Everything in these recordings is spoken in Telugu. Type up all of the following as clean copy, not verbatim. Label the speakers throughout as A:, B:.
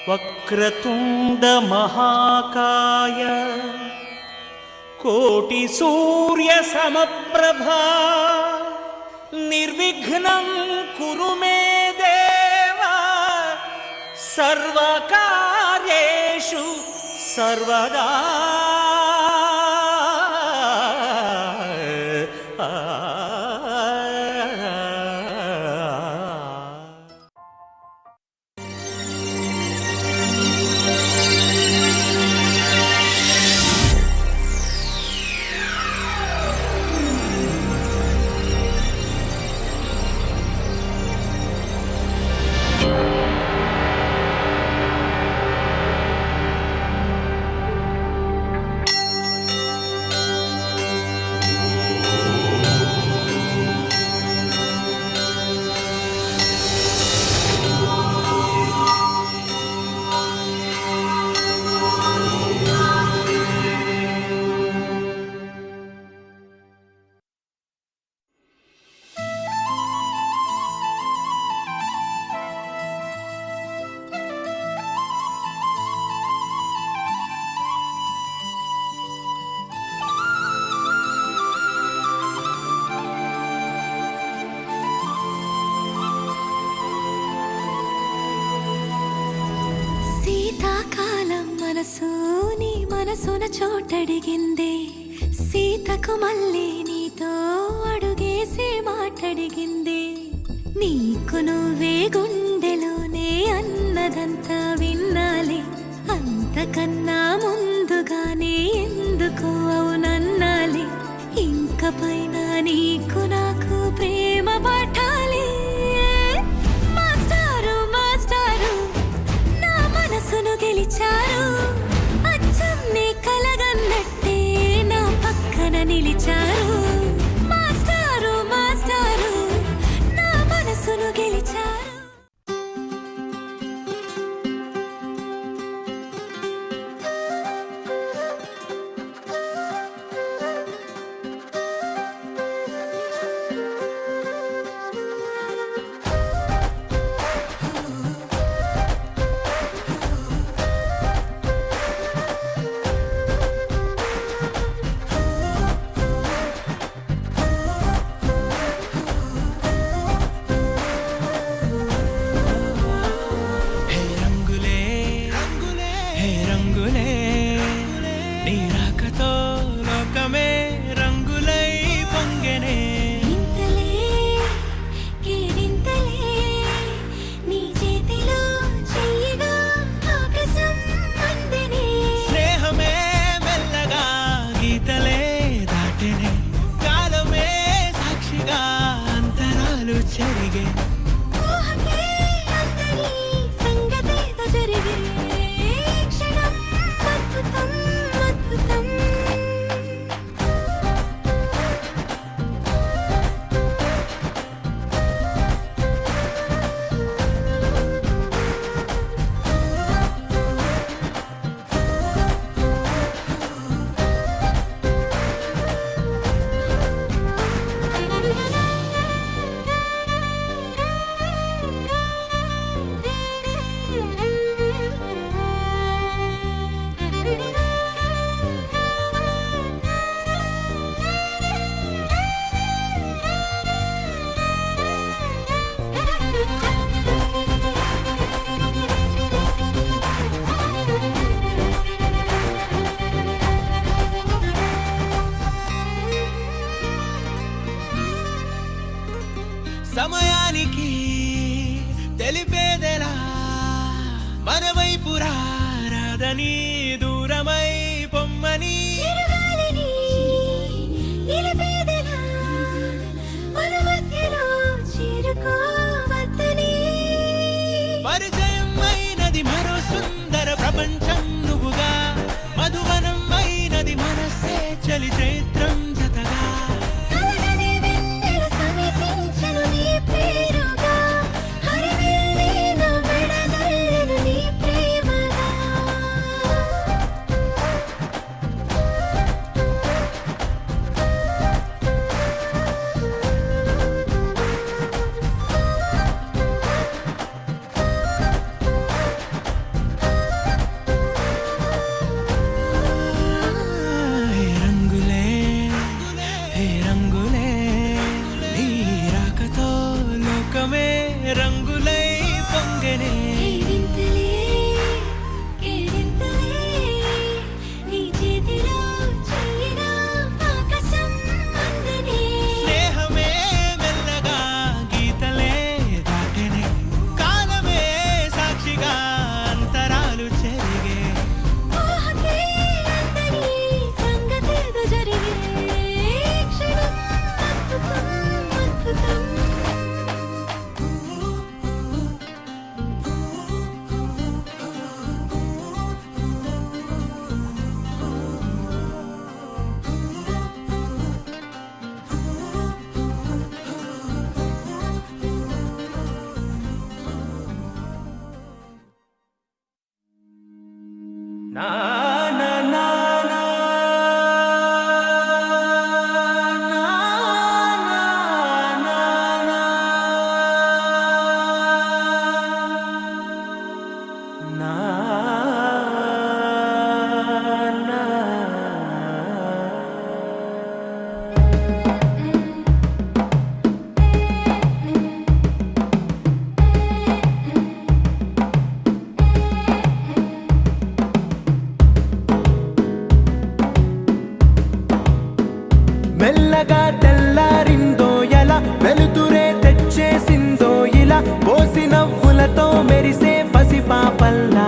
A: వక్రతుండ మహాకాయ కోటి సూర్య సమప్రభా నిర్విఘ్నం కురు మే దేవ సర్వకార్యేషు సర్వదా.
B: నీ మనసున చోటడిగిందే సీతకు మళ్ళీ నీతో అడుగేసే మాటడిగిందే. నీకు నువ్వే గుండెలోనే అన్నదంతా విన్నాలే, అంతకన్నా ముందుగానే ఎందుకు అవునన్నాలే. ఇంక పైన నీకు నాకు ప్రేమ పాఠాలే. మాస్టారు మాస్టారు నా మనసును గెలిచారు, అచ్చం నీ కలగన్నట్టే నా పక్కన నిలిచారు. మాస్టారు మాస్టారు నా మనసును గెలిచారు.
C: సమయానికి తెలిపేదెలా మన వైపు రాదని దూరమై పొమ్మని. పరిచయం అయినది మరో సుందర ప్రపంచం నువ్వుగా, మధువనం అయినది మనసే చలి చైత్రం జతగా. నా నా నా నా మెల్లగా తెల్లారిందో ఎలా వెలుతురే తెచ్చేసిందో ఇలా పోసి నవ్వులతో మెరిసే పసిపాపల్లా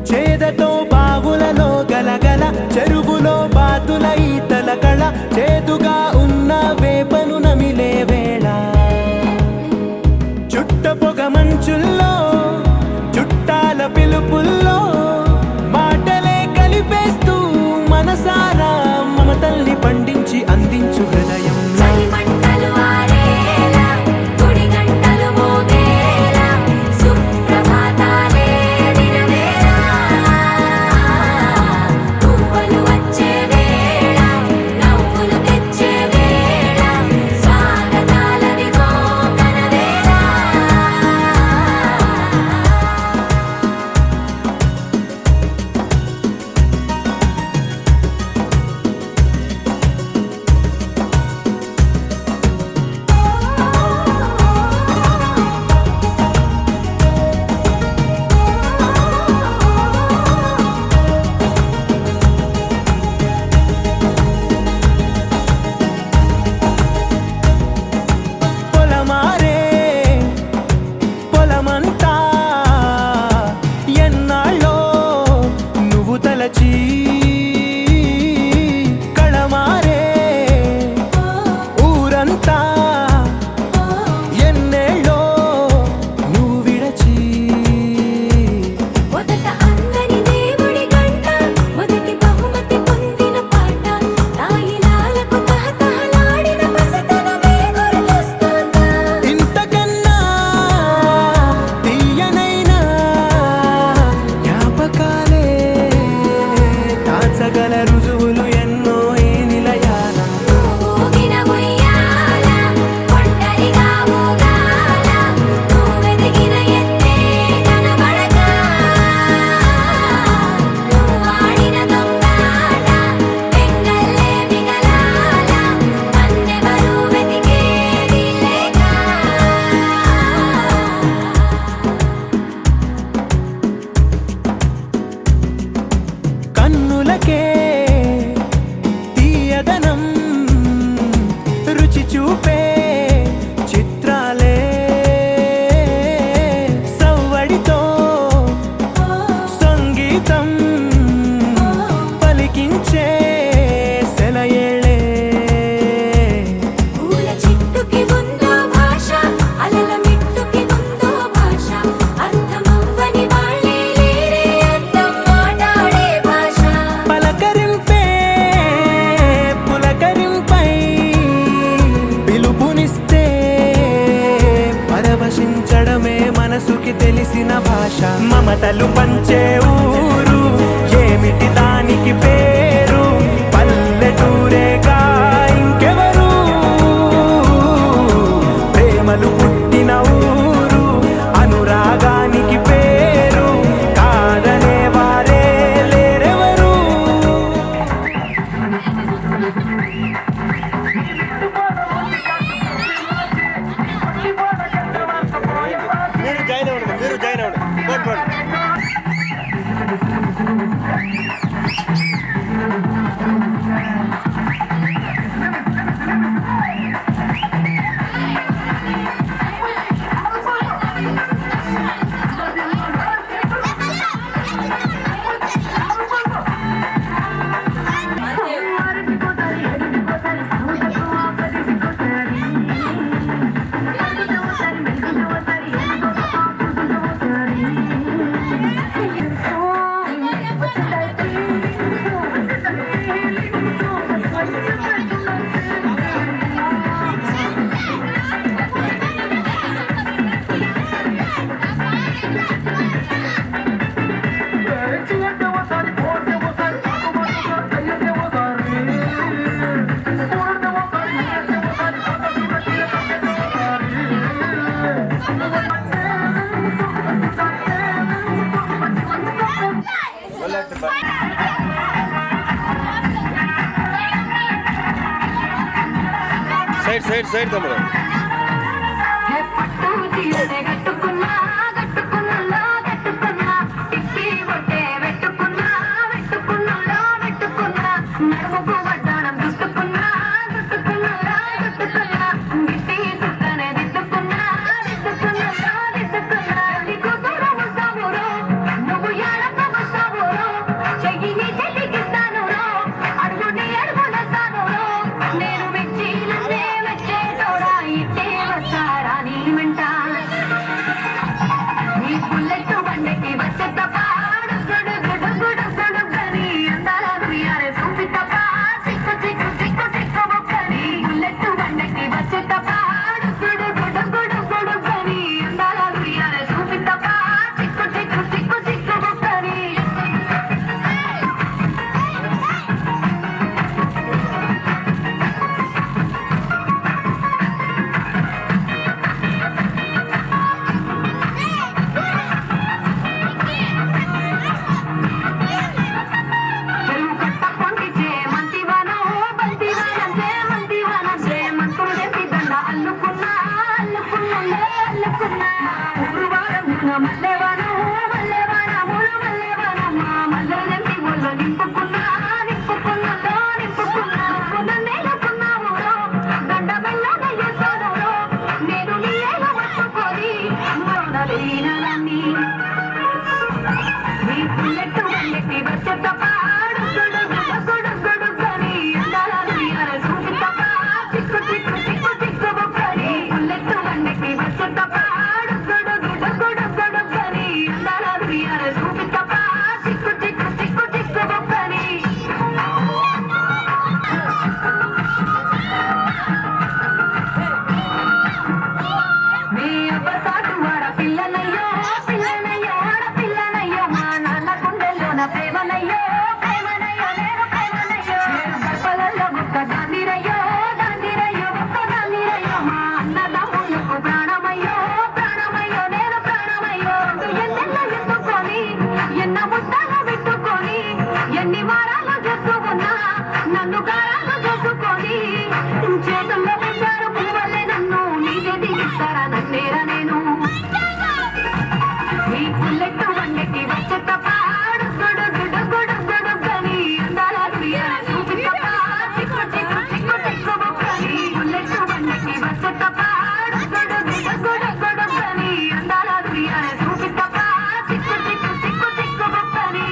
C: చేదతో బావులలో గలగల చెరువులో బాతుల ఈతల కళ చేదుగా ఉన్న వేపను నమిలే వేళ చుట్ట పొగ మంచుల్లో చుట్టాల పిలుపుల్లో మాటలే కలిపేస్తూ మనసారా మమతల్ని పండించి అందించు హృదయం
B: చలిమంటలు ఆరేలా గుడి గంటలు మోగేలా సుప్రభాతాలే దినవేళ పువ్వులు వచ్చే వేళ నవ్వులు తెచ్చే వేళ స్వాగతాలవి కోకన వేళ
C: పొలమారే పొలమంతా ఎన్నాళ్ళో నువ్వు తలచి కళమారే ఊరంతా ఎన్నేళ్ళో నువ్వు విడచి
B: మొదట అందని దేవుడి గంట మొదటి బహుమతి పొందిన పాట తాయిలాలకు తహతహలాడిన పసితనమే గుర్తొస్తుందా
C: ఇంతకన్నా తీయనైనా జ్ఞాపకాలే దాచగల రుజువులు ఎన్నో ఈ నిలయాల
B: ఊగిన ఉయ్యాల ఒంటరిగా ఊగాల నువ్వెదిగిన ఎత్తే కనబడక నువ్వాడిన దొంగాట పెంగల్లే మిగలాల నన్నెవరూ వెతికేది లేక
C: కన్నులకే తీయదనం రుచి చూపే చిత్రాలే సవ్వడితో సంగీతం పలికించే సెలయేళే
B: పూల చెట్టుకి ఉందో భాష అలల మిట్టుకి ఉందో భాష అర్థమవ్వని వాళ్ళే లేరే అర్థం మాట్లాడే భాష
C: పలకరింపే పులకరింపై పిలుపునిస్తే పరవశించడమే మనసుకి తెలిసిన భాష మమతలు పంచే ఊరు ఏమిటి దానికి పేరు పల్లెటూరేగా ఇంకెవరు ప్రేమలు పుట్టిన ఊరు అనురాగానికి పేరు కాదనే వారే లేరెవరు
D: మీరు జాయిన్ అవ్వండి పోండి సైడ్ సైడ్ సైడ్ తమ్ముడు.
B: పట్టు చీరనే కట్టుకున్నా కట్టుకున్నా కట్టుకున్నా ఇప్పి కొట్టే పెట్టుకున్నా పెట్టుకున్నా పెట్టుకున్నా నడుముకు వడ్డాణం చుట్టుకున్నా చుట్టుకున్నా చుట్టుకున్నా గిట్టి చుట్టనే దిద్దుకున్నా దిద్దుకున్నా దిద్దుకున్నా నీకు దూరం వస్తావురో నువ్వు ఎడక వస్తావురో చెయ్యిని చెల్లికిస్తాను అడుగుని అడుగులేస్తాను నేను మెచ్చి నన్నే మెచ్చే తోడా ఇట్టే వస్తారా నీ వెంట నీ బుల్లెట్ బండకి వచ్చే తప్ప గుడుగుడుగుడుగుడుగని అందాల దుయ్యారే చూపి తప్ప సిక్కు సిక్కు సిక్కు సిక్కు బొక్కని బుల్లెట్ బండకి వచ్చే తప్ప గుడుగుడుగుడుగుడుగని అందాల దుయ్యారే చూపి తప్ప సిక్కు సిక్కు సిక్కు సిక్కు బొక్కని చెరువు కట్ట పొంటిచే మంతివానో బంతివానంచే మంతివానంచే మంతులు తెప్పి దండ అల్లుకున్నా అల్లుకున్నా అల్లుకున్నా ఊరు వారమున మల్లెవానో మల్లెవాన మూడు మల్లెవానమ్మ మల్లెలు తెప్పి ఒళ్ళు నింపుకున్నా నింపుకున్నా నింపుకున్నా నేనుకున్నావు దండ మెల్లగా చేస్తాను నేను నీ ఏగ పట్టుకొని మొదలైనదాన్ని నీ బుల్లెట్ బండకి వచ్చే తప్ప గుడుగుడుగుడుగుడుగని అందాల దుయ్యార చూపి తప్ప చిక్కు చిక్కు చిక్కు చిక్కు బొక్కని బుల్లెట్ బండకి వచ్చే తప్ప గుడుగుడుగుడుగుడుగని అందాల దుయ్యార చూపి తప్ప చిక్కు చిక్కు చిక్కు చిక్కు బొక్కని మీ అబ్బసాటు వాడ పిల్లనయ్యో పిల్లనయ్యో ఆడ పిల్లనయ్యో మా నాన్న గుండెల్లోన ప్రేమనయ్యో ప్రేమనయ్యో నేను ప్రేమనయ్యో గర్భలలో ఒక్క దాందిరయ్యో దాందిరయ్యో ఒక్క దాందిరయ్యో మా అన్నదమ్ములకు ప్రాణమయ్యో ప్రాణమయ్యో నేను ప్రాణమయ్యో ఎన్నెల్ల ఎత్తుకొని ఎన్న ముద్దలు పెట్టుకొని ఎన్ని వారాలు చేసుకున్నా నన్ను గారాలు చేసుకొని చేతుల్లో పెట్టారు పువ్వలే నన్ను నీ చేతికి ఇస్తారా నన్నేరా నేను నీ బుల్లెట్ బండకి వచ్చే తప్ప గుడుగుడుగుడుగుడుగని అందాల దుయ్యార చూపి తప్ప చిక్కు చిక్కు చిక్కు చిక్కు బొక్కని బుల్లెట్ బండకి వచ్చే తప్ప గుడుగుడుగుడుగుడుగని అందాల దుయ్యార చూపి తప్ప చిక్కు చిక్కు చిక్కు చిక్కు బొక్కని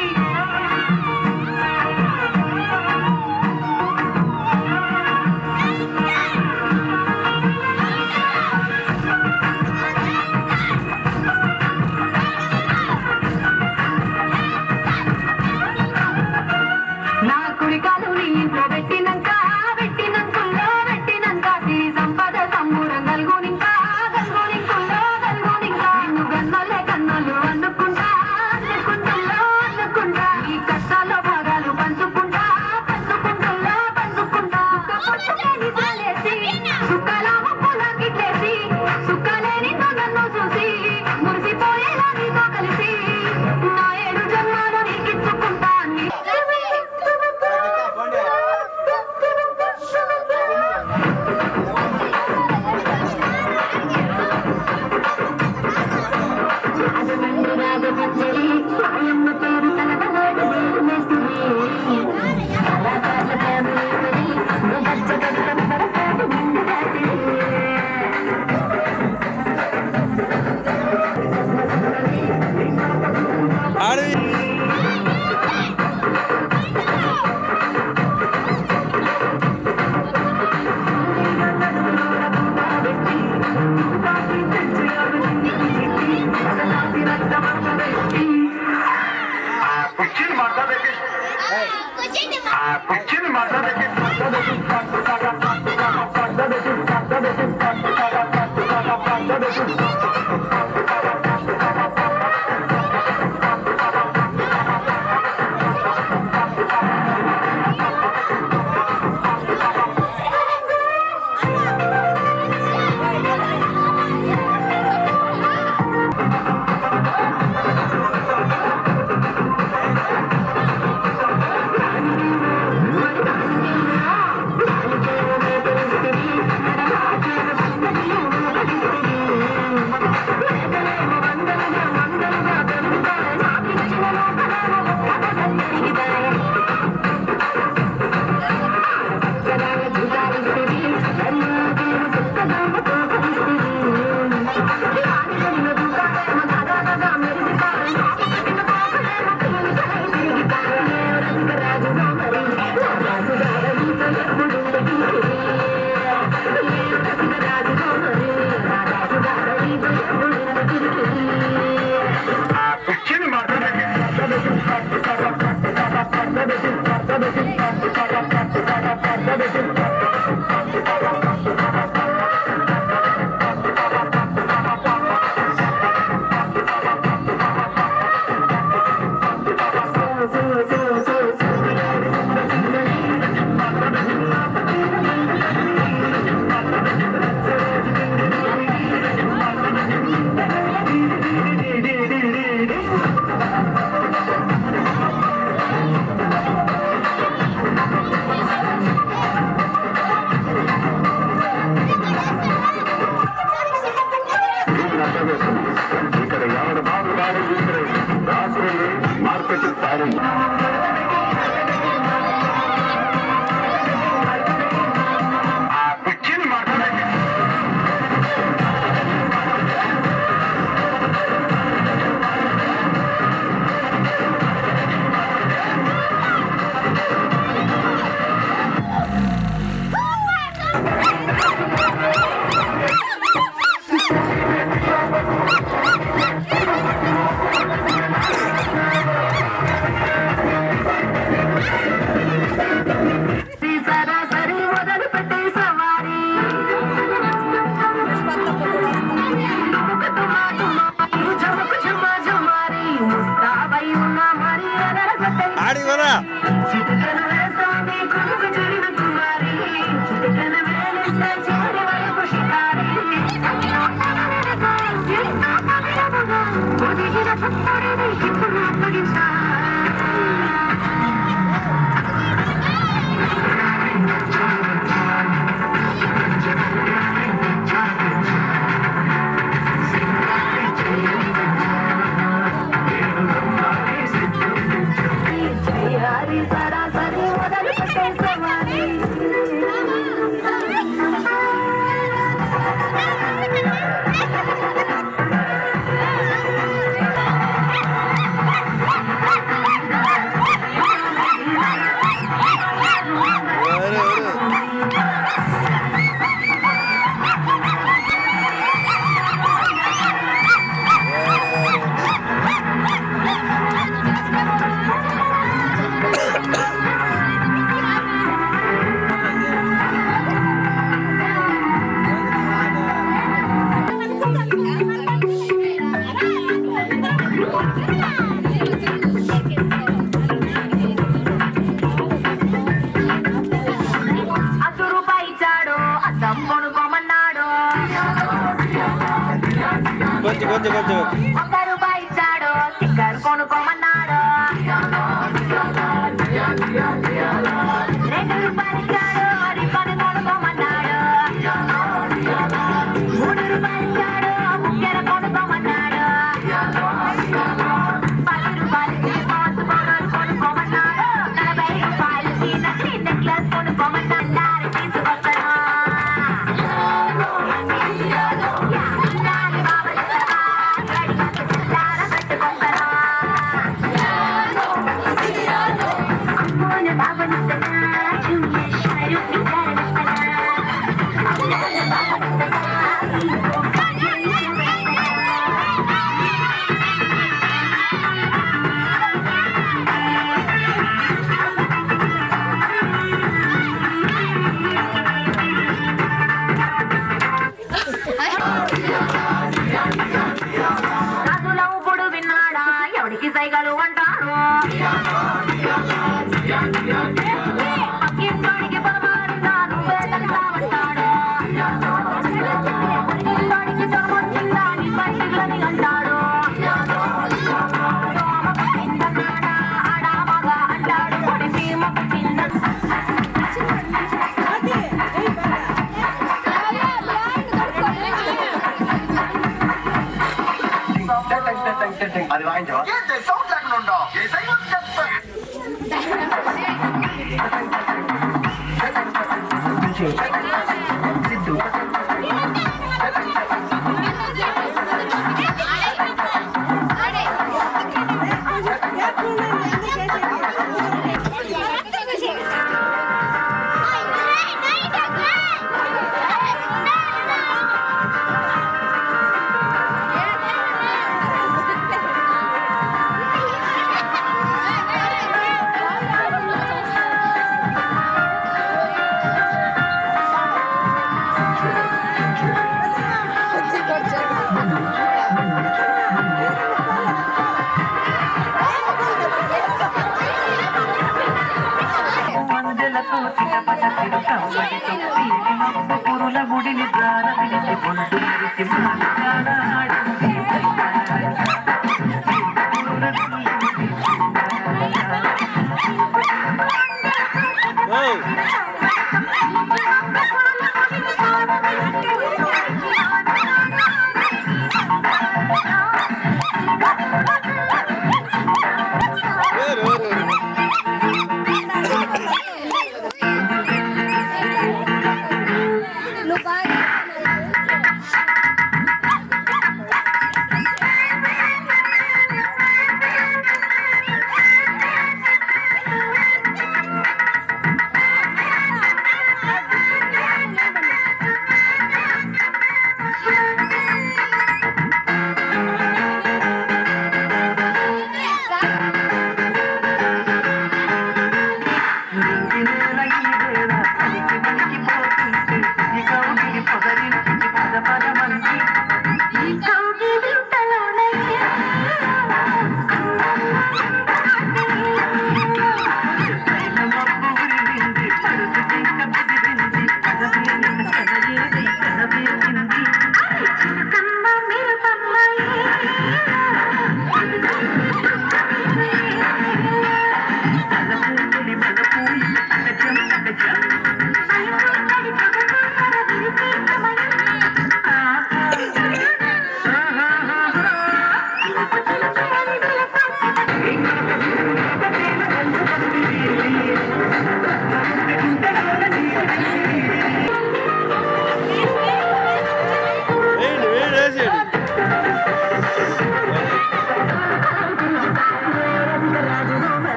B: నా కుడికాలు నీ ఇంట్లో పెట్టినాక పెట్టినంకుల్లో పెట్టినాక సిరి సంపద సంబూరం గల్గునింకా గల్గునింకుల్లో గల్గునింకా నిన్ను గన్నోలే కన్నోలు అందుకుంటా అందుకుంటుల్లో అందుకుంటా ఈ కష్టాల్లో భాగాలు పంచుకుంటా పంచుకుంటుల్లో పంచుకుంటా పుట్టుకేని పాలేసి సుక్కల ముప్పుల గిట్లేసి సుక్కలేని నన్ను చూసి మురిసిపోయేలా నీతో కలిసి నా 7 జన్మాలు నీకిచ్చుకుంటా
D: ఆడు ఆడి వరా
B: చిటికెన వేస్తాంది కొడుకు చెలిమి కుమారి చిటికెన వేలిస్తే చేరి వైపు షికారి ఒదిగిన పుత్తడిని ఇప్పుడు అప్పగించా సరాసరి మొదలు పెట్టేసేవాడి
D: కొంచెం
B: 1 రూపాయి ఇచ్చాడు స్టిక్కర్ కొనుక్కోమన్నాడు 2 రూపాయలు ఇచ్చాడు రిబ్బన్ కొనుక్కోమన్నాడు 3 రూపాయలు ఇచ్చాడు ముక్కెర కొనుక్కోమన్నాడు 10 రూపాయలకి పాస్ పౌడర్ కొనుక్కోమన్నాడు 40 రూపాయలకి నకిలీ నెక్లెస్ కొనుక్కోమన్నాడు తీసుకొస్తాను సైగలు అంటాడు పక్కింటోడికి పొలమారిందా నువ్వే తెలుసామంటాడు ఇంటోడికి తొలమొచ్చిందా నీ పట్టిలని అంటాడు ఆడామగా అంటాడు కొడిసి మొక్క కింద
E: అది వాయించవా సౌండ్ లేకుండా ఉండవు సిద్ధు పురుల గుడిని ప్రాణ పిలిచి పొందు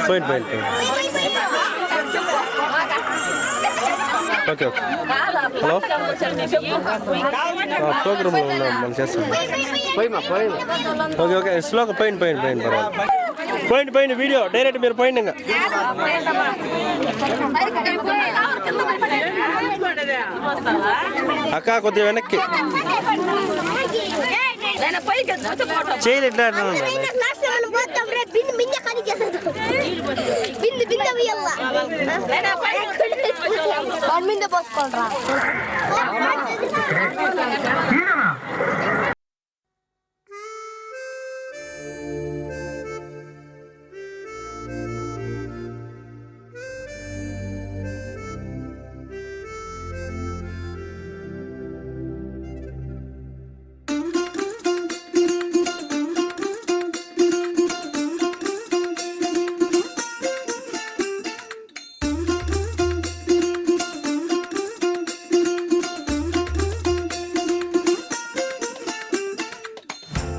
D: పోయింది ఓకే ఓకే హలో ప్రోగ్రామ్ మనం చేస్తాం ఓకే ఓకే స్లోగా పోయింది పర్వాలేదు పోయింది వీడియో డైరెక్ట్ మీరు పోయింది ఇంకా అక్క కొద్దిగా వెనక్కి చేయలేదు ఎట్లా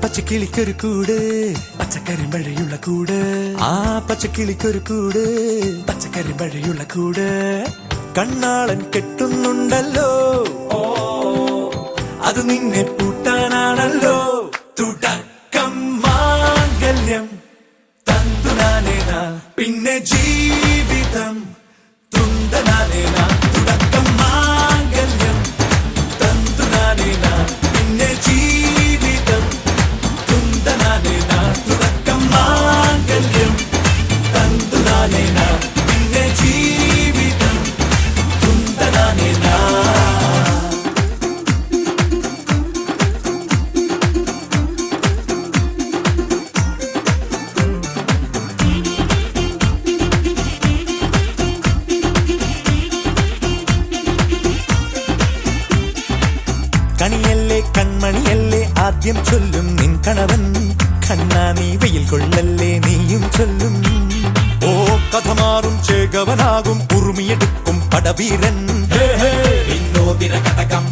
C: പച്ചക്കിളിക്കൊരു കൂട് പച്ചക്കരിമ്പഴയുള്ള കൂട് ആ പച്ചക്കിളിക്കൊരു കൂട് പച്ചക്കരിമ്പഴയുള്ള കൂട് കണ്ണാളൻ കെട്ടുന്നുണ്ടല്ലോ അത് നിന്നെ പൂട്ടാനാണല്ലോ തുടക്കം മാംഗല്യം തന്തുനാനേന പിന്നെ ജീവിതം തുണ്ടനാനേന തുടക്കം മാംഗല്യം തന്തുനാനേന പിന്നെ ജീവിതം തുണ്ടനാനേന തുടക്കം മാംഗല്യം തന്തുനാനേന പിന്നെ ജീവിതം തുണ്ടനാനേന കൺമണിയല്ലേ ആദ്യം ചൊല്ലും നിൻ കണവൻ കണ്ണാ നീ വെയിൽ കൊള്ളല്ലേ നീയും ചൊല്ലും ഓ കഥ മാറും ചേകവനാകും ഉറുമിയെടുക്കും പടവീരൻ വിനോദിന കടകം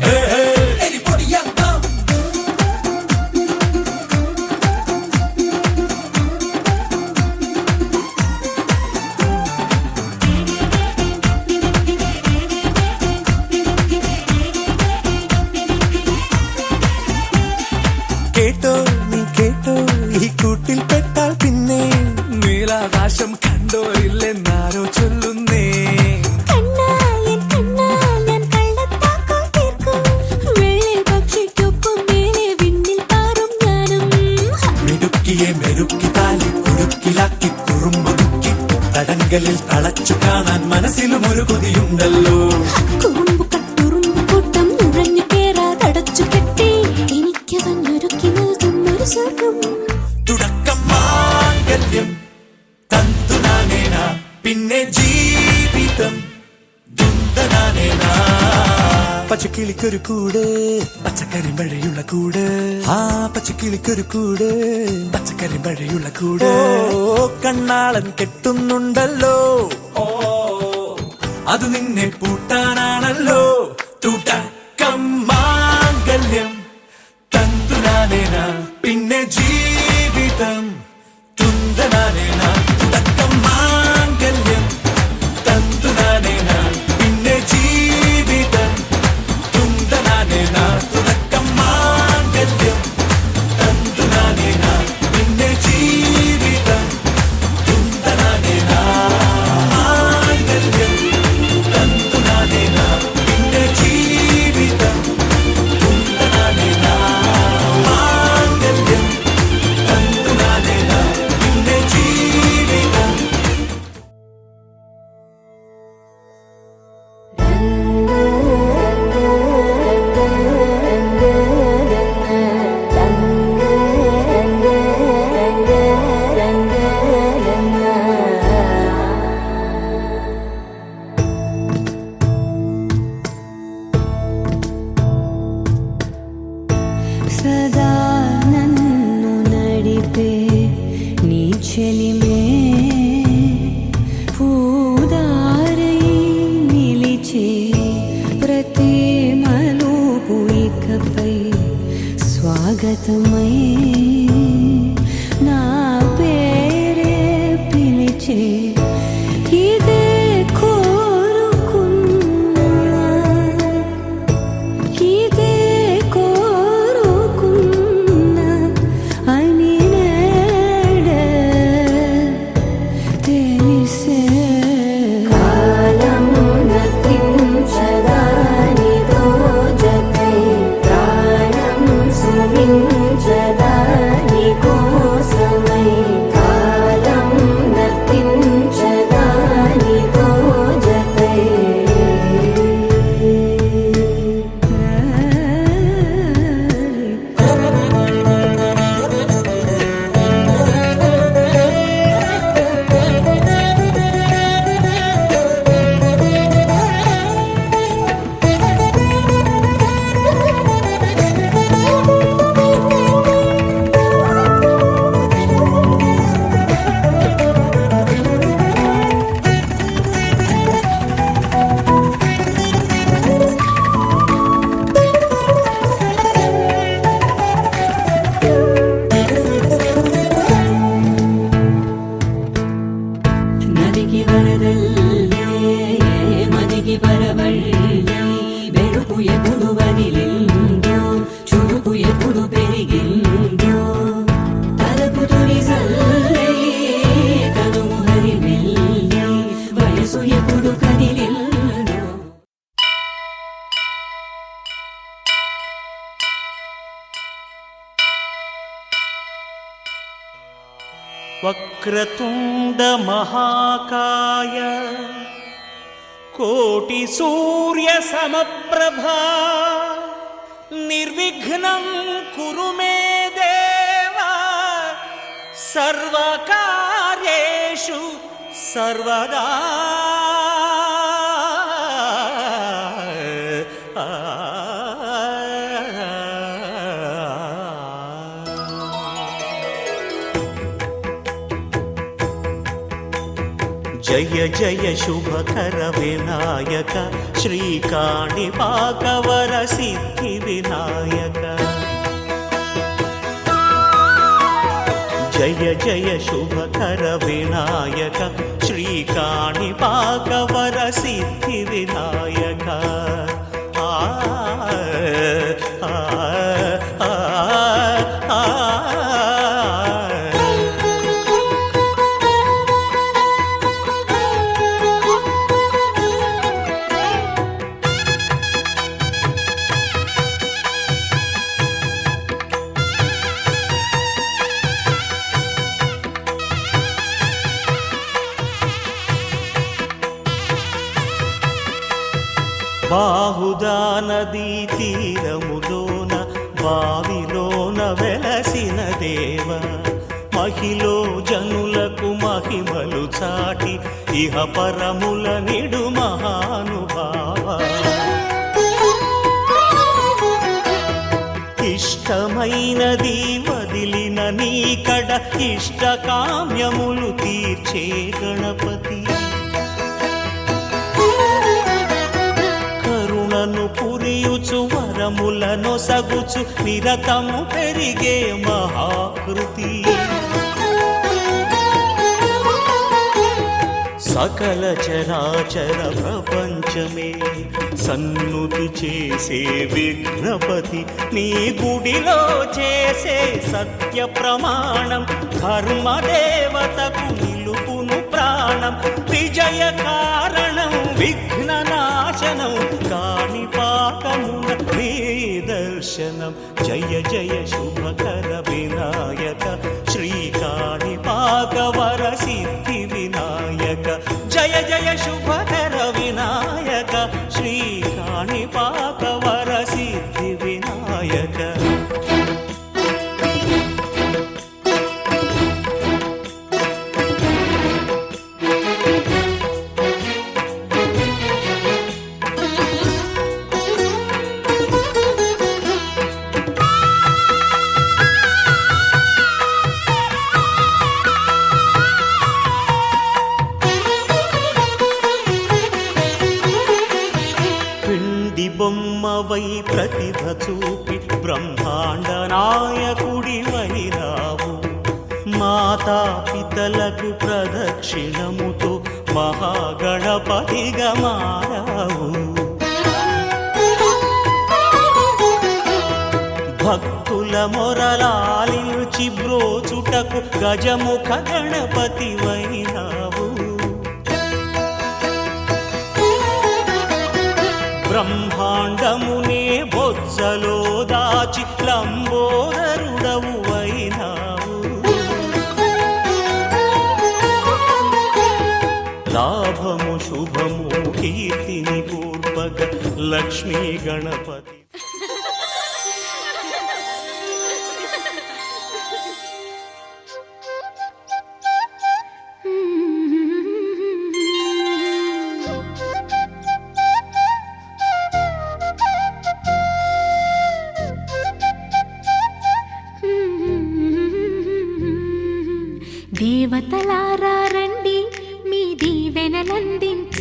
C: കേട്ടോ നീ കേട്ടോ ഈ കൂട്ടിൽ പെട്ടാൽ പിന്നെ നീലാകാശം കണ്ടോ ഇല്ലെന്നാരോ ചൊല്ലുന്നേ മിടുക്കിയെ മെരുക്കി താലി കുരുക്കിലാക്കി കുറുമ്പൊതുക്കി തടങ്കലിൽ തളച്ചു കാണാൻ മനസ്സിലും ഒരു കൊതിയുണ്ടല്ലോ തുടക്കം മാംഗല്യം തന്തുനാനേന പിന്നെ ജീവിതം ദുന്തനാനേന പച്ചക്കിളിക്കൊരു കൂട് പച്ചക്കറി മഴയുള്ള കൂട് ആ പച്ചക്കിളിക്കൊരു കൂട് പച്ചക്കറി മഴയുള്ള കൂട് കണ്ണാളൻ കെട്ടുന്നുണ്ടല്ലോ അത് നിന്നെ പൂട്ടാനാണല്ലോ തുടക്കം മാംഗല്യം തന്തുനാനേന പിന്നെ ജീവിതം തുന്തനാനേന തുടക്കം മാംഗല്യം തന്തുനാനേന പിന്നെ ജീവിതം തുന്തനാനേന തുടക്കം മാംഗല്യം തന്തുനാനേന പിന്നെ ജീവിതം തുന്തനാനേന മാംഗല്യം തന്തുനാനേന പിന്നെ ജീവിതം തുന്തനാനേന മാംഗല്യം തന്തുനാനേന പിന്നെ ജീവിതം
F: సదా నన్ను నడిపే నీ చెలిమే పూదారై నిలిచే ప్రతి మలుపు ఇకపై స్వాగతమై నా పేరే పిలిచే ఇదే కోరుకున్నా ఇదే కోరుకున్నా అని నేడే తెలిసే కాలం నతించదాని దోజకై ప్రాణం సుమించదాని కోసమై కాలం నతించదాని దోజకై నదికి వరదల్లే మదికి పరవళ్ళే వెలుపు ఎప్పుడు వదిలిందో చురుకు ఎప్పుడు పెరిగిందో తలపు తొలి సల్లే తనుము హరిమెల్లే వయసు ఎప్పుడు కదిలిందో
A: వక్రతుండ మహాకాయ కోటి సూర్య సమప్రభా నిర్విఘ్నం కురు మే దేవా సర్వకార్యేషు సర్వదా జయ జయ శుభకర వినాయక శ్రీకాణిపాకవర సిద్ధి వినాయక జయ జయ శుభకర వినాయక శ్రీకాణిపాకవర సిద్ధి వినాయక ఆ ఆ ఆ ఆ బాహుదా నదీ తీరములోన బావిలోన వెలసిన దేవ మహిలో జనులకు మహిమలు చాటి ఇహ పరముల నిడు మహానుభావ ఇష్టమైనది వదిలిన నీకడ ఇష్టకామ్యములు తీర్చే గణపతి కరుణను పురియుచు వరములను సగుచు నిరతము పెరిగే మహాకృతి సకల చరాచర ప్రపంచమే సన్నుతి చేసే విఘ్నపతి నీ గుడిలో చేసే సత్య ప్రమాణం ధర్మదేవతకు నిలుపును ప్రాణం విజయ కారణం విఘ్న నాశనం కాణిపాకమున నీ దర్శనం జయ జయ శుభకర వినాయక శ్రీకాణిపాకవర సిద్ధి వినాయక జయ జయ శుభకర వినాయక శ్రీకాణిపాకవర సిద్ధి వినాయక బొమ్మవై ప్రతిభ చూపి బ్రహ్మాండ నాయకుడి వైరావు మాతా పితలకు ప్రదక్షిణముతో మహాగణపతిగా మారావు భక్తుల మొరలాలించి బ్రోచుటకు గజముఖ గణపతి వైనావు బ్రహ్మాండమునే బొజ్జలో దాచి లంబోదరుడవు అయినావు లాభము శుభము కీర్తిని పూర్వక లక్ష్మీ గణపతి
G: దేవతలారా రండి మీ దీవెనలందించండి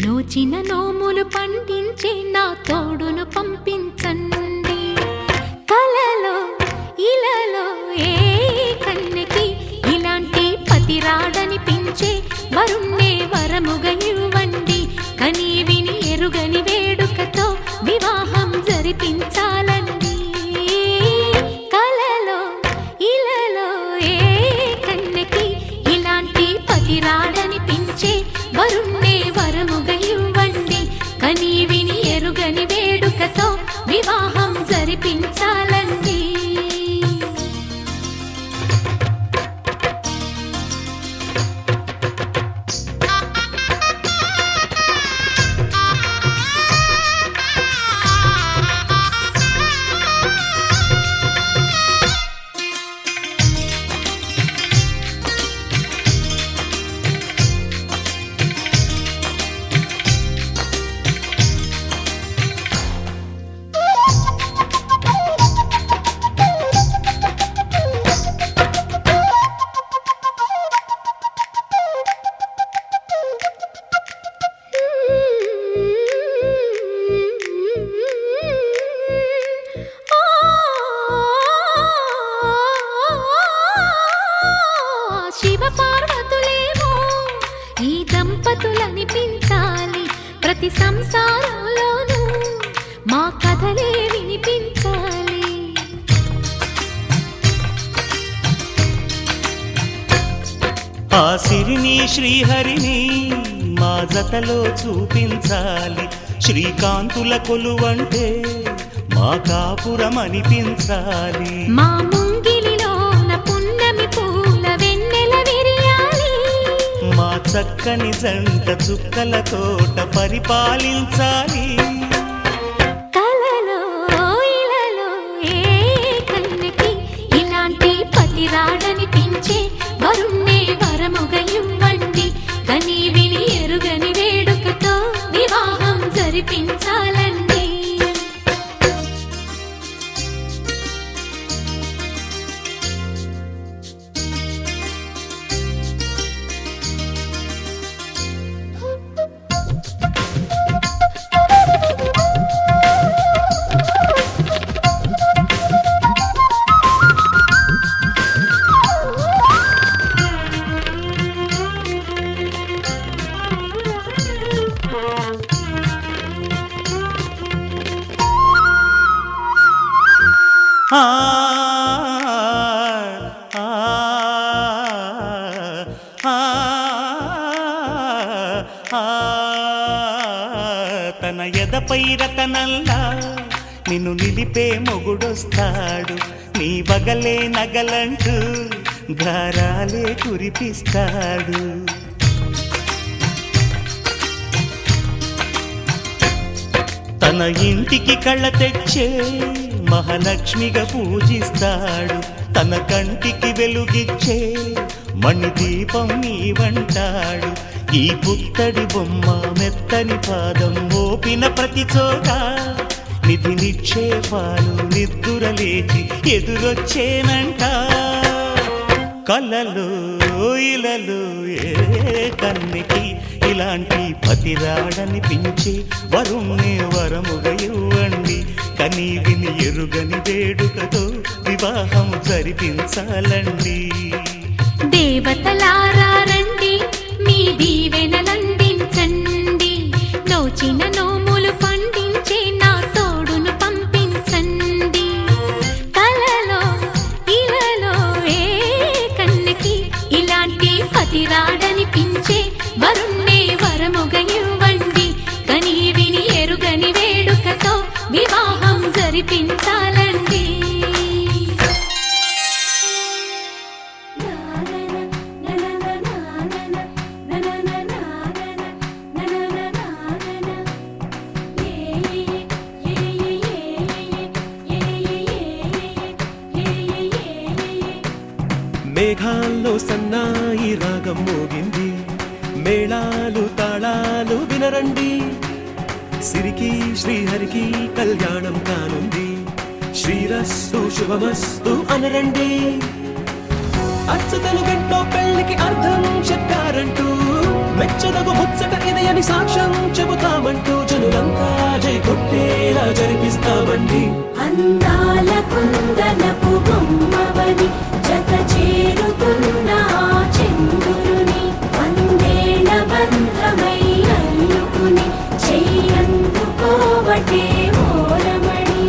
G: నోచిన నోములు పండించే నా తోడును పంపించండి కలలో ఇలలో ఏ కన్నెకి ఇలాంటి పతి రాడనిపించే వరుణ్ణే వరముగా ఇవ్వండి కని విని ఎరుగని వేడుకతో వివాహం జరిపించాలండి రాడనిపించే వరుణ్ణే వరముగా ఇవ్వండి కని విని ఎరుగని వేడుకతో వివాహం జరిపించాలండి ప్రతి సంసారంలోనూ మా కథలే వినిపించాలి.
A: ఆ సిరిని శ్రీహరిని మా జతలో చూపించాలి. శ్రీకాంతుల కొలువంటే మా కాపురం అనిపించాలి.
G: మా ముంగిలిలోన పున్నమి పూల వెన్నెల విరియాలి.
A: మా చక్కని జంట చుక్కల తోట పరిపాలించాలి.
G: కలలో ఇలలో ఏ కన్నెకి ఇలాంటి పతి రాడనిపించే వరుణ్ణే వరముగా ఇవ్వండి. కని విని ఎరుగని వేడుకతో వివాహం జరిపించాలండి.
A: ఆ తన ఎదపై రతనల్లా నిన్ను నిలిపే మొగుడొస్తాడు. నీ బగలే నగలంటూ గారాలే కురిపిస్తాడు. తన ఇంటికి కళ్ళ తెచ్చే మహాలక్ష్మిగా పూజిస్తాడు. తన కంటికి వెలుగిచ్చే మణిదీపం నీవంటాడు. ఈ పుత్తడి బొమ్మ మెత్తని పాదం మోపిన ప్రతి చోట నిధి నిక్షేపాలు నిద్దురలేచి ఎదురొచ్చేనంట. కలలో ఇలలో ఏ కన్నెకి ఇలాంటి పతి రాడనిపించే వరుణ్ణే వరముగా ఇవ్వండి. కని విని ఎరుగని వేడుకతో వివాహం జరిపించాలండి.
G: దేవతలారా రండి, మీ దీవెనలందించండి. నోచిన నోములు పండించే నా తోడును పంపించండి. కలలో ఇలలో ఏ కన్నెకి ఇలాంటి పతి రాడనిపించే వరుణ్ణే వరముగా ఇవ్వండి. కని విని ఎరుగని వేడుకతో వివాహం జరిపించాలండి.
D: మేఘాల్లో సన్నాయి రాగం మోగింది. మేళాలు తాళాలు వినరండి. సిరికి శ్రీహరికి కళ్యాణం కానుంది. శ్రీరస్తు శుభమస్తు అనరండి. అచ్చతలు గంటో పెళ్లికి అర్థం చెప్పారంటూ మెచ్చదగు ముచ్చట ఇది అని సాక్ష్యం చెబుతామంటూ జనులంతా జై కొట్టేలా జరిపిస్తామండి.
F: అందాల కుందనపు బొమ్మవని జత చేరుతున్న చంద్రుని వందేళ్ల బంధమై అల్లుకుని చెయ్యందుకోవటే ఓరమణి.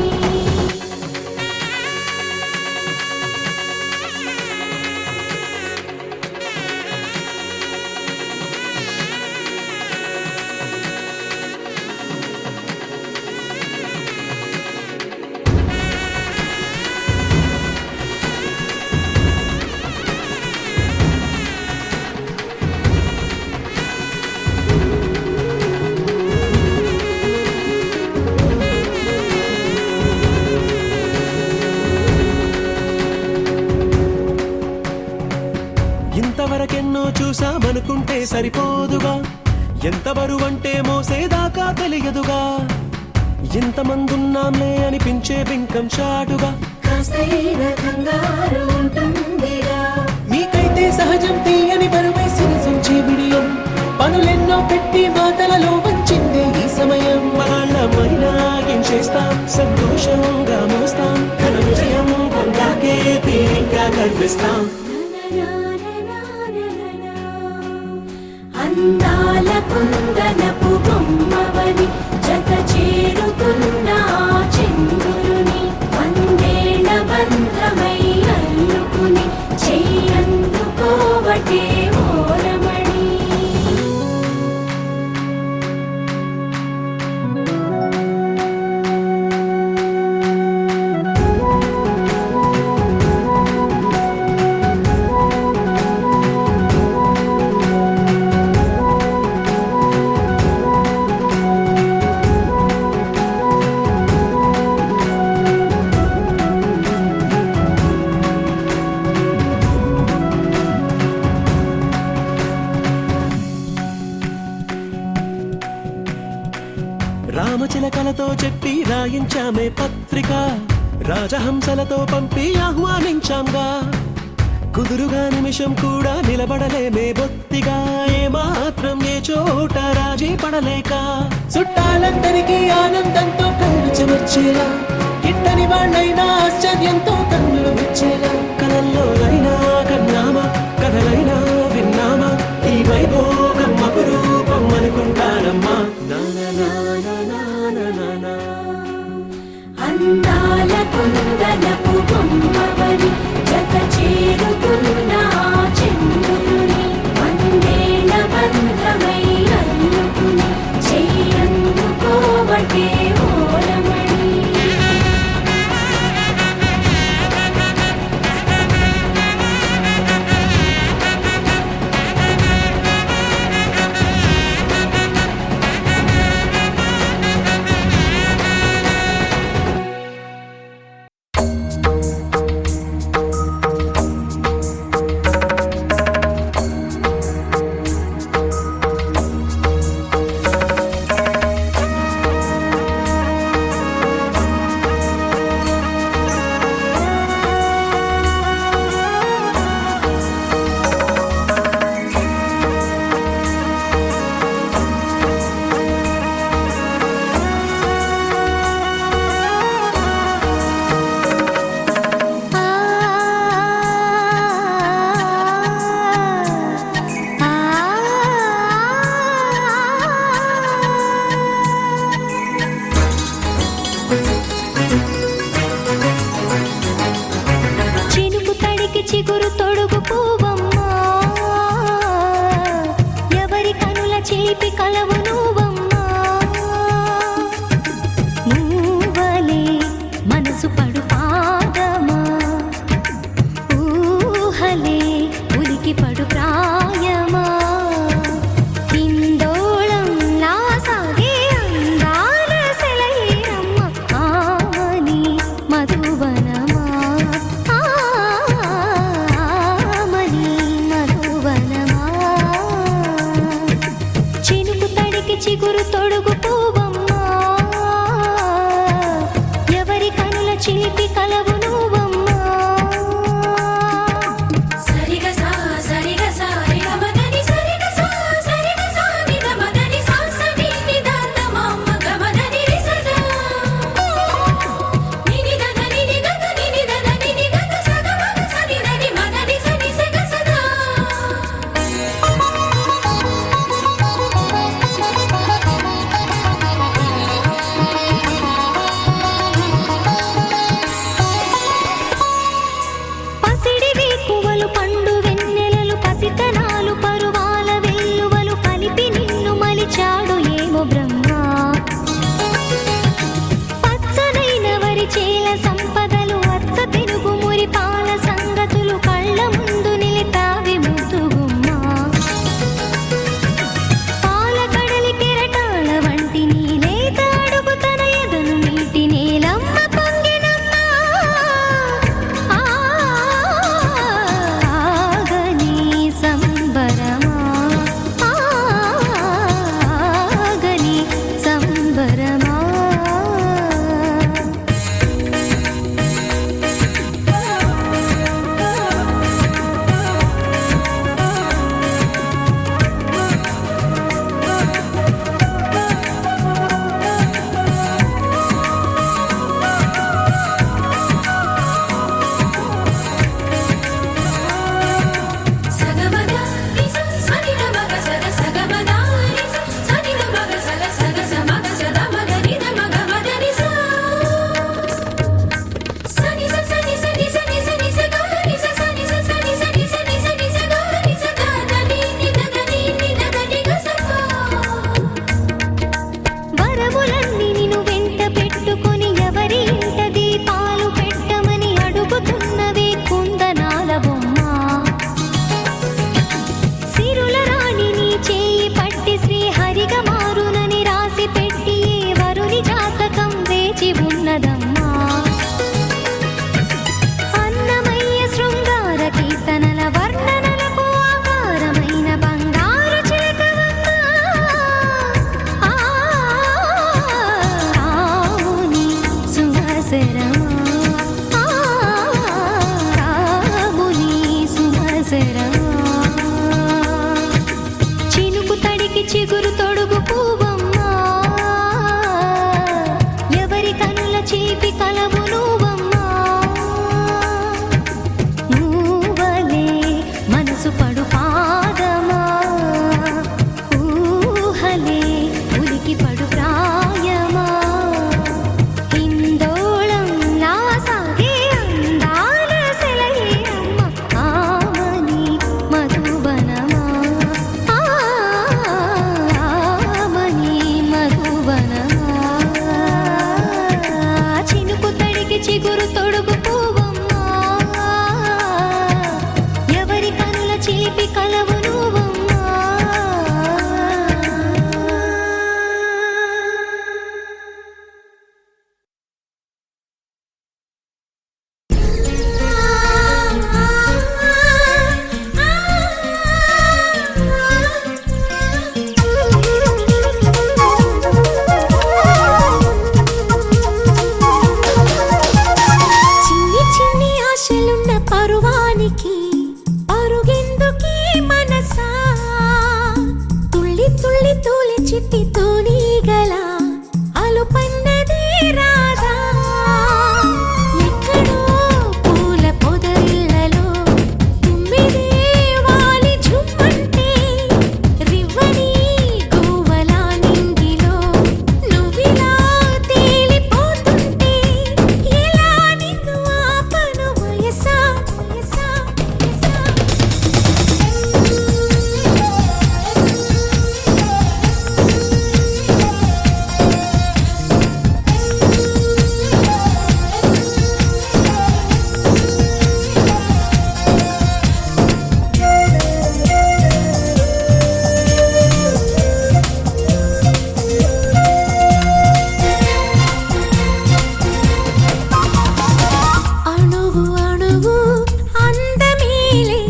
D: ఇంతవరకెన్నో చూసామనుకుంటే సరిపోదుగా. ఎంత బరువంటే మోసేదాకా తెలియదుగా. ఇంతమందున్నాంలే అనిపించే బింకం చాటుగా. మీకైతే సహజం తీయని బరువై సిరసించే బిడియం. పనులెన్నో పెట్టి మాటలలో వంచిందే ఈ సమయం. వాళ్ళమైనా ఏం చేస్తాం, సంతోషంగా మోస్తాం. ఘన విజయం పొందాకే తీరిగ్గా గర్విస్తాం.
F: అందాల కుందనపు బొమ్మవని
D: ప్రేమతో చెప్పి రాయించామే పత్రిక రాజహంసలతో పంపి ఆహ్వానించాంగా కుదురుగా నిమిషం కూడా నిలబడలేమే బొత్తిగా ఏమాత్రం ఏ చోట రాజీ పడలేక చుట్టాలందరికీ ఆనందంతో కళ్ళు చెమర్చేలా గిట్టని వాళ్ళైనా ఆశ్చర్యంతో కన్నులు వచ్చేలా కలల్లోనైనా కన్నామా కథలైనా విన్నామా ఈ వైభోగం అపురూపం అనుకుంటానమ్మా
F: అందాల కుందనపు బొమ్మవని జత చేరుకున్న చంద్రుని వందేళ్ల బంధమై అల్లుకుని చెయ్యందుకోవటే ఓరమణి చిగురు తొడుగు పూవమ్మా ఎవరి కనుల చిలిపి కలవు నువ్వమ్మా నువ్వలే మనసు పడు పాదమా ఊహలే ఉలికి పడు ప్రాయమా కిందోళం నా సాగే అందాల సెలయేరమ్మ ఆమని మధువనమా చిగురు తొడుగు పూవమ్మా ఎవరి కనుల చిలిపి కలవు నువ్వమ్మా సరిగా సా సరిగా సా రిగ మదని సరిగా సా సరిగా సా నిద మదని సా సని నిదాత మమ్మ గమదని రిసదా నిని దద నిని దద నిని దద నిని దద సగ మగ సని దని మదని సని సగ సదా పండు వెన్నెలలు పసితనాలు పరువాల వెల్లువలు కలిపి నిన్ను మలిచాడు ఏమో బ్రహ్మ పచ్చనైన వరి చేల సంపదలు అచ్చ తెలుగు మురి పాల సంగతులు కళ్ళ ముందు నిలితావి ముద్దుగుమ్మ పాల కడలి కెరటాల వంటి నీలేత అడుగు తన ఎదను నీటి నేలమ్మ పొంగినమ్మా సంబరమా
G: సుమసరమా రాముని సుమసరమా చినుకు తడికి చిగురు తొడుగు పువ్వమ్మా ఎవరి కనుల చీపి కలవు నువ్వమ్మా నువ్వలే మనసు పడు పాదమా ఊహలే ఉలికి పడు ప్రాయమా హిందోళం నా సాగే అందాల సెలయే అమ్మ ఆమని మధువనమా ఆమని మధువనమా చినుకు తడికి చిగురు తొడుగు పువ్వమ్మా ఎవరి కనుల చిలిపి కలవు నువ్వమ్మా చిన్ని చిన్ని ఆశలున్న పరువానికి పరుగెందుకీ మనసా తుళ్ళి తుళ్ళి తూలి చిట్టి తూనీగల అలుపన్నదే రాదా ఎక్కడో పూల పొదరిళ్ళలో తుమ్మిదే వాలి ఝుమ్మంటే రివ్వని గువ్వలా నింగిలో నువ్విలా తేలిపోతుంటే ఎలా నిన్ను ఆపను వయసా వయసా వయసా అణువు అణువు అందమేలే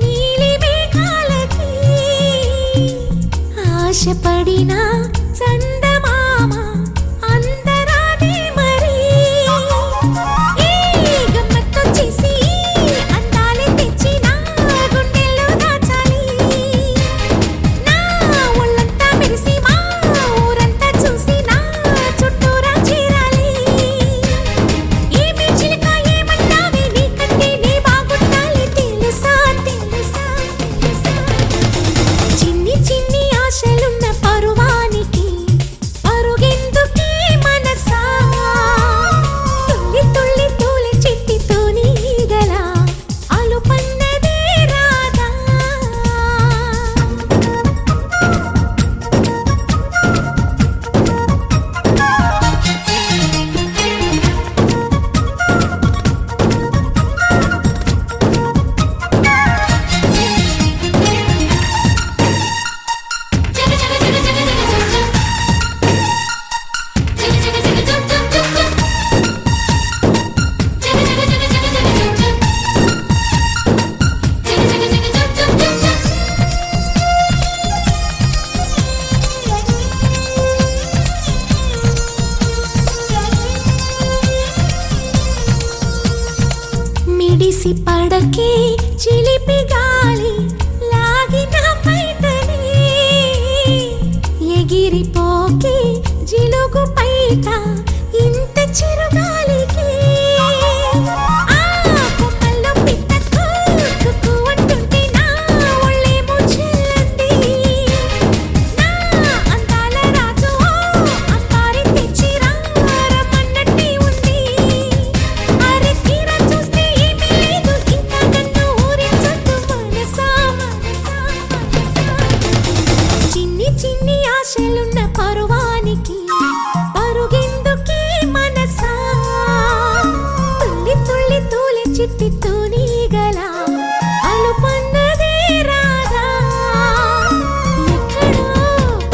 G: నీలి మేఘాలకి ఆశపడిన చందమామ అందరాదే మరి ఈ గమ్మత్తొచ్చేసి అందాలే తెచ్చి నా గుండెల్లో దాచాలి నా ఒళ్ళంతా మెరిసి మా ఊరంతా చూసి నా చుట్టూరా చేరాలి ఏమి చిలక ఏమంటావే నీకంటే నీ బాగుండాలి తెలుసా తెలుసా తెలుసా చిన్ని చిన్ని ఆశలున్న పరువానికి పరుగెందుకీ మనసా తుళ్ళి తుళ్ళి తూలి చిట్టి తూనీగల అలుపన్నదే రాదా మిడిసి పడకే చిలిపి గాలి లాగిన పైటని ఎగిరిపోకే జిలుగు పైట ఇంత చిరుగాలికి ఆ కొమ్మల్లో పిట్ట కుక్కు అంటుంటే నా ఒళ్ళేమో చెల్లంది నా అందాల రాజు అంబారి తెచ్చి రమ్మన్నట్టే ఉంది అరే తీరా చూస్తే ఏమీ లేదు ఇంకా నన్ను ఊరించొద్దు మనసా మనసా మనసా చిన్ని చిన్ని ఆశలున్న పరువానికి పరుగెందుకీ మనసా తుళ్ళి తుళ్ళి తూలి చిట్టి తూనీగల అలుపన్నదే రాదా ఎక్కడో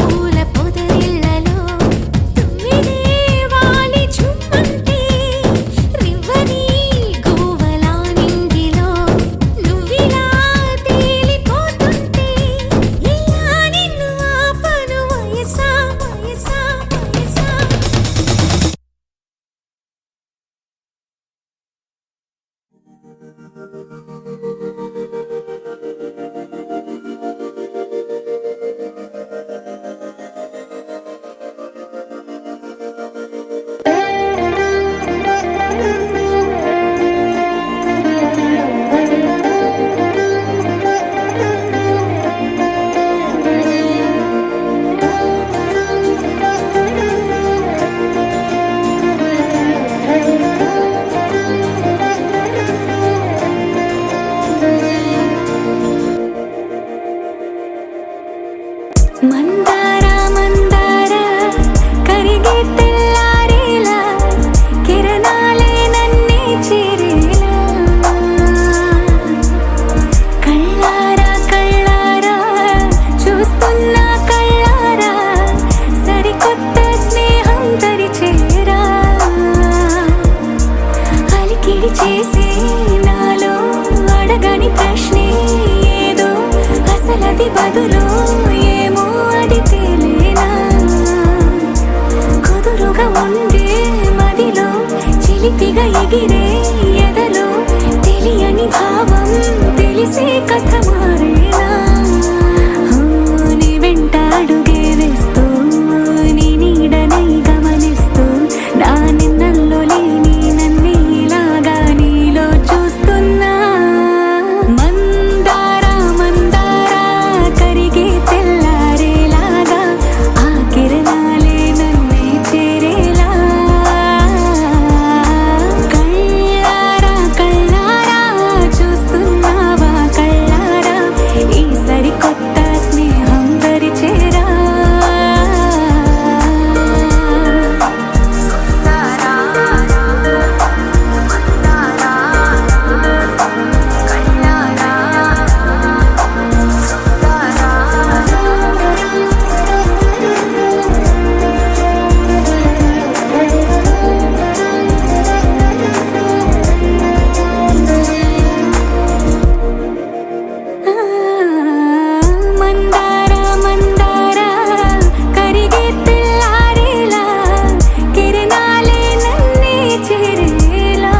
G: పూల పొదరిళ్ళలో తుమ్మిదే వాలి ఝుమ్మంటే రివ్వని గువ్వలా నింగిలో నువ్విలా తేలిపోతుంటే ఎలా నిన్ను ఆపను వయసా వయసా వయసా
F: మందార మందార కరిగే తెల్లారేలా కిరణాలే నన్నే చేరేలా కళ్ళారా కళ్ళారా చూస్తున్నా కళ్ళారా సరికొత్త స్నేహం తరిచేరా అలికిడి చేసే నాలో అడగని ప్రశ్నే ఏదో అసలది బదులు ఏమో అది తేలేనా కుదురుగా ఉండే మదిలో చిలిపిగా ఎగిరే ఎదలో తెలియని భావం తెలిసే కథ మారేనా నీ వెంట అడుగే వేస్తూ నీ నీడనై గమనిస్తూ నా నిన్నల్లో లేని నన్నే ఇలాగా నీలో చూస్తున్నా మందార మందార కరిగే తెల్లారేలాగా ఆ కిరణాలే నన్నే చేరేలా కళ్ళారా కళ్ళారా చూస్తున్నావా కళ్ళారా ఈ సరికొత్త స్నేహం దరిచేరా మందార మందార కరిగే తెల్లారేలా కిరణాలే నన్నే చేరేలా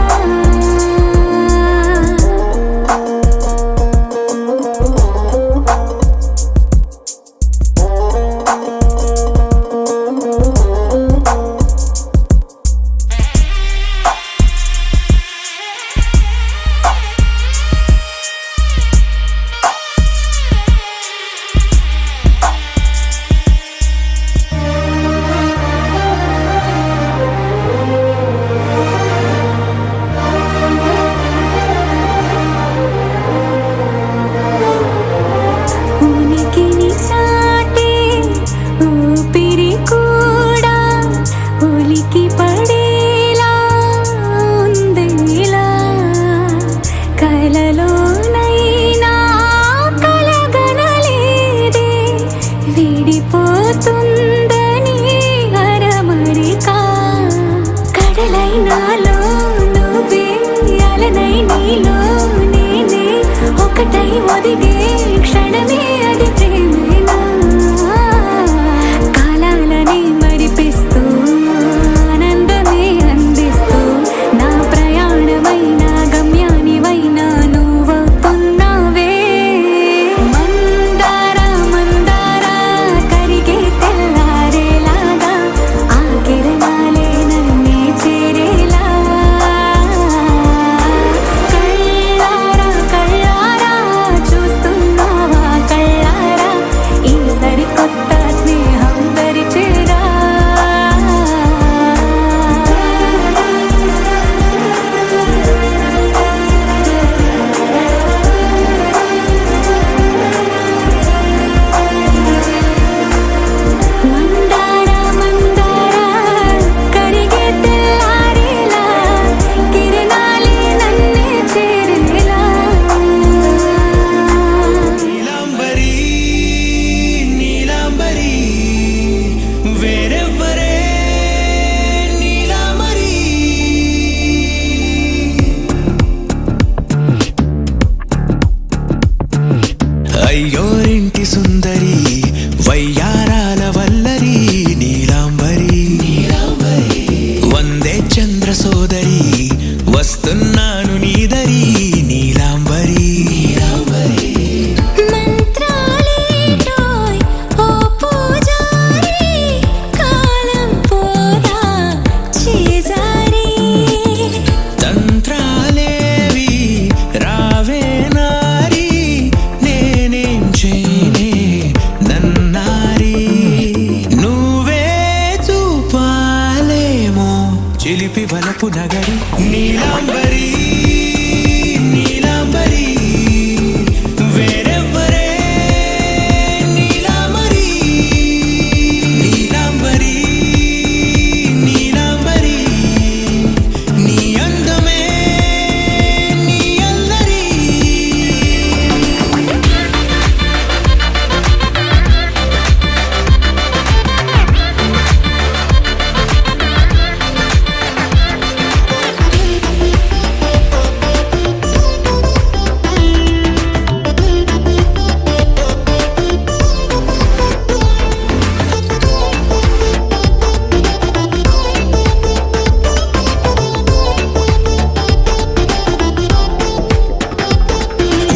F: ఉనికిని చాటే ఊపిరి కూడా ఉలికి పడేలా ఉందేలా కలలోనైనా కలగనలేదే విడిపోతుందని అరమరికా కడలైనాలో నువ్వే అలనై నీలో నేనే ఒకటై ఒదిగే క్షణమే అది ప్రేమేనా కాలాలని మరిపిస్తూ ఆనందమే అందిస్తూ నా ప్రయాణమైన గమ్యానివైన నువ్వవుతున్నావే మందార మందార కరిగే తెల్లారేలాగా ఆ కిరణాలే నన్నే చేరేలా కళ్ళారా కళ్ళారా చూస్తున్నావా కళ్ళారా ఈ సరికొత్త స్నేహం దరిచేరా మందార మందార కరిగే తెల్లారేలా కిరణాలే నన్నే చేరేలా
D: నీలాంబరి నీలాంబరి వేరెవ్వరే నీలాంబరి అయ్యోరింటి సుందరి వయ్యారాల వల్లరి నీలాంబరి వందే చంద్ర సోదరి వస్తున్నాను నీదరి నీలా
C: వలపు నగరి నీలాంబరి నీలాంబరి వేరెవ్వరే నీలాంబరి నీలాంబరి నీలాంబరి నీ అందమే నీ అందరి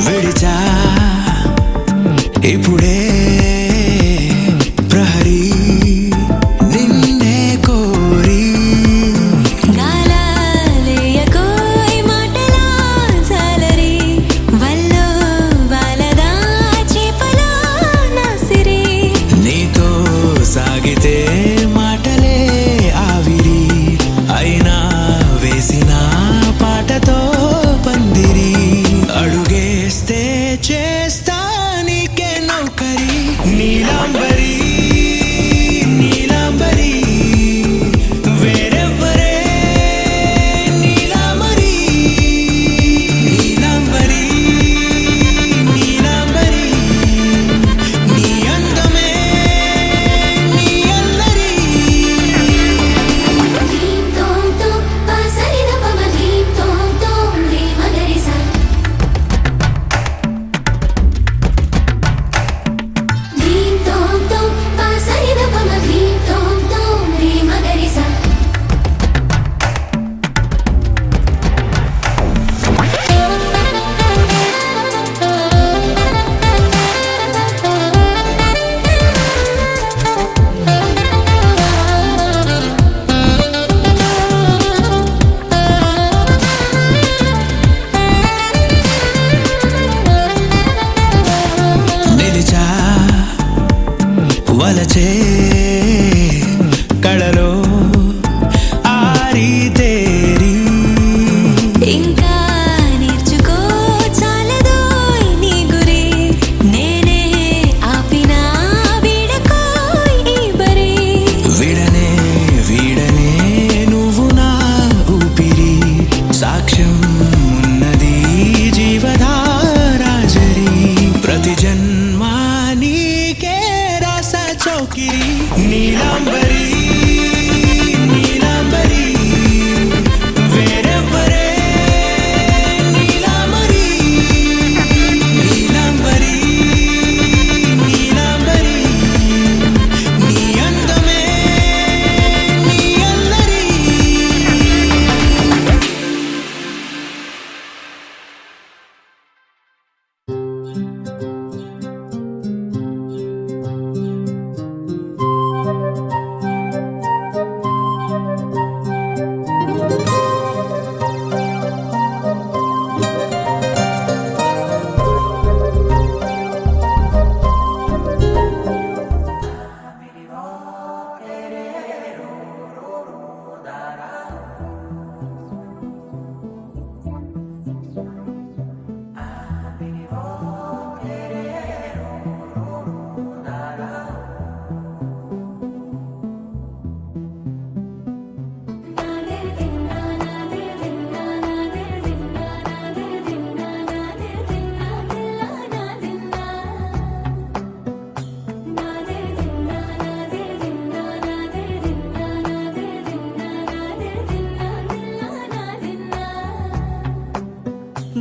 C: విడిచా ఇప్పుడే ప్రహరీ నిన్నే కోరి
F: గాలాలేయకోయ్ మాటలా జాలరి వల్లో వాలదా చేపలా నాసిరి
C: నీతో సాగితే మాటలే ఆవిరి అయినా వేసిన పాటతో పందిరి అడుగేస్తే చేస్తా నీకే నౌకరి నీలాంబరి నీలాంబరి వేరెవ్వరే నీలాంబరి నీలాంబరి నీలాంబరి నీ అందమే నీ అందరి
F: ధీం తోం తోం పాసరిద పమ ధీం తోం తోం రే మగరిసా ధీం తోం తోం పాసరిద పమ ధీం తోం తోం రే మగరిసా
C: నిలిచా వలచే కళలో ఆరి తేరి
F: ఇంకా నేర్చుకో చాలదోయ్ నీ గురి నేనే ఆపినా వీడకోయ్ ఈ బరి
C: విడనే వీడనే నువ్వు నా ఊపిరి సాక్ష్యం ఉన్నది జీవధారాజరి ప్రతి జన్మా నీకే రాస చౌకిరి నీలాంబరి నీలాంబరి వేరెవ్వరే నీలాంబరి నీలాంబరి నీలాంబరి నీ అందమే నీ అందరి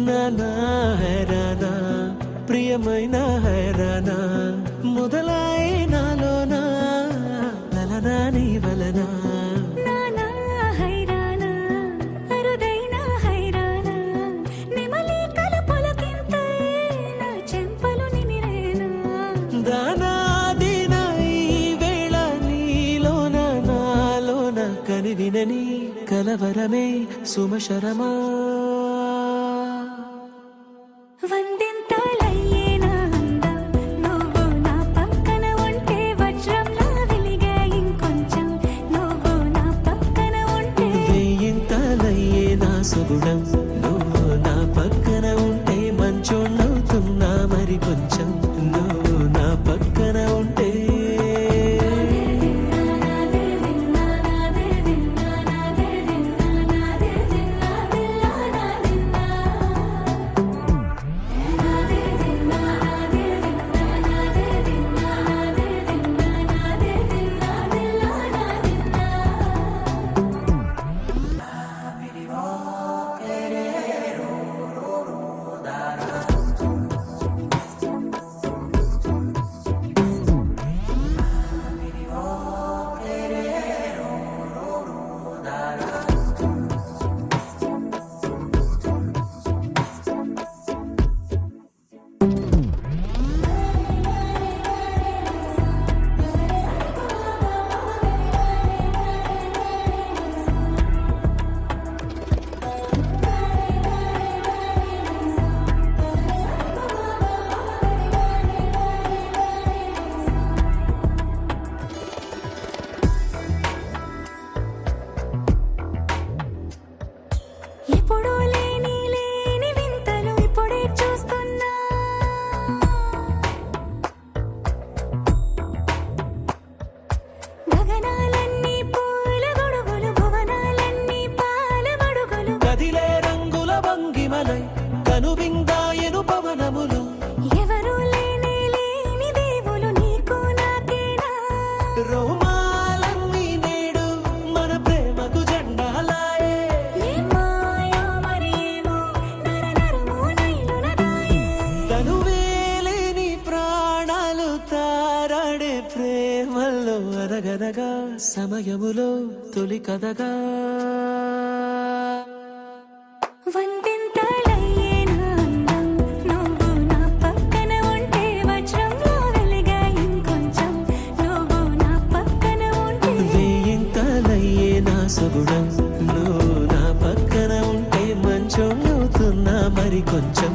D: నానా హైరానా ప్రియమైన హైరానా మొదలాయి నాలోనా లలనా నీ వలనా
F: నానా హైరానా అరుదైన హైరానా నెమలి కలపలకింతే నా చెంపలు నిమిరేనా
D: దానాదిన ఈ వేళ నీలోన నాలోన కనివినని కలవరమే సుమశరమా
F: వందింతలయ్యేనా అందం నువ్వు నా పక్కన ఉంటే వజ్రంలా వెలిగే ఇంకొంచెం నువ్వు నా పక్కన ఉంటే
D: వెయ్యింత సుగుణం నువ్వు నా పక్కన ఉంటే మంచోళ్ళవుతున్నా మరి కొంచెం నువ్వు నా పక్కన ఉంటే
F: ఎప్పుడూ లేని లేని వింతలు ఇప్పుడే చూస్తున్నా గగనాలన్నీ పూల గొడుగులు భువనాలన్నీ పాల మడుగులు
D: కదిలే రంగుల భంగిమలై కనువిందాయను పవనములు
F: ఎవరూ లేని లేని దేవులు నీకు నాకేనా
D: రోమాలన్నీ నేడు మన ప్రేమకు జెండాలాయే
F: ఏ మాయో మరేమో నరనరమో నైలునదాయే
D: తనువేలేని ప్రాణాలు తారాడే ప్రేమల్లో అరగరగా సమయములో తొలి కథగా
F: వందింతలయ్యేనా అందం నువ్వు నా పక్కన ఉంటే వజ్రంలో వెలిగా ఇంకొంచెం నువ్వు నా పక్కన ఉంటే
D: వేయింతలయ్యే నా సుగుణం నువ్వు నా పక్కన ఉంటే మంచోళ్ళవుతున్నా మరి కొంచెం